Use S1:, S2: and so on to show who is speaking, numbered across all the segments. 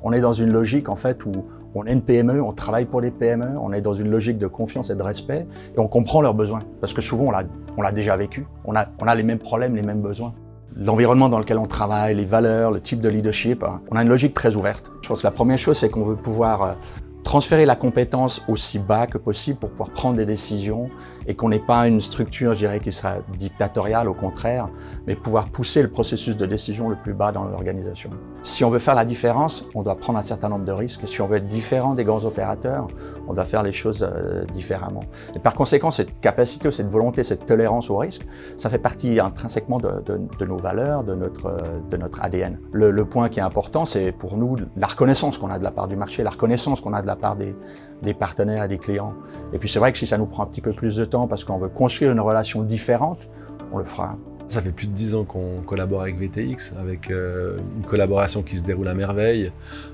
S1: On est dans une logique en fait où on est une PME, on travaille pour les PME, on est dans une logique de confiance et de respect et on comprend leurs besoins. Parce que souvent on l'a déjà vécu, on a les mêmes problèmes, les mêmes besoins. L'environnement dans lequel on travaille, les valeurs, le type de leadership, on a une logique très ouverte. Je pense que la première chose, c'est qu'on veut pouvoir transférer la compétence aussi bas que possible pour pouvoir prendre des décisions et qu'on n'ait pas une structure, je dirais, qui sera dictatoriale, au contraire, mais pouvoir pousser le processus de décision le plus bas dans l'organisation. Si on veut faire la différence, on doit prendre un certain nombre de risques. Si on veut être différent des grands opérateurs, on doit faire les choses différemment. Et par conséquent, cette capacité, cette volonté, cette tolérance au risque, ça fait partie intrinsèquement de nos valeurs, de notre ADN. Le point qui est important, c'est pour nous la reconnaissance qu'on a de la part du marché, la reconnaissance qu'on a de la part des partenaires et des clients. Et puis c'est vrai que si ça nous prend un petit peu plus de temps parce qu'on veut construire une relation différente, on le fera.
S2: Ça fait plus de 10 ans qu'on collabore avec VTX, avec une collaboration qui se déroule à merveille,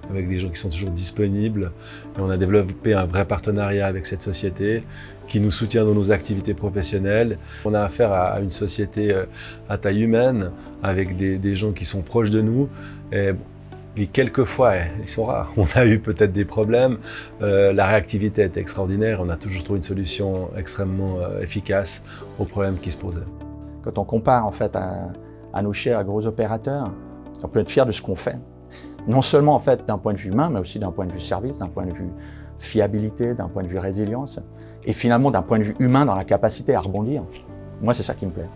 S2: avec des gens qui sont toujours disponibles. Et on a développé un vrai partenariat avec cette société qui nous soutient dans nos activités professionnelles. On a affaire à une société à taille humaine, avec des gens qui sont proches de nous. Et quelquefois, ils sont rares, on a eu peut-être des problèmes. La réactivité est extraordinaire, on a toujours trouvé une solution extrêmement efficace aux problèmes qui se posaient.
S1: Quand on compare en fait à nos chers gros opérateurs, on peut être fier de ce qu'on fait. Non seulement en fait d'un point de vue humain, mais aussi d'un point de vue service, d'un point de vue fiabilité, d'un point de vue résilience, et finalement d'un point de vue humain dans la capacité à rebondir. Moi, c'est ça qui me plaît.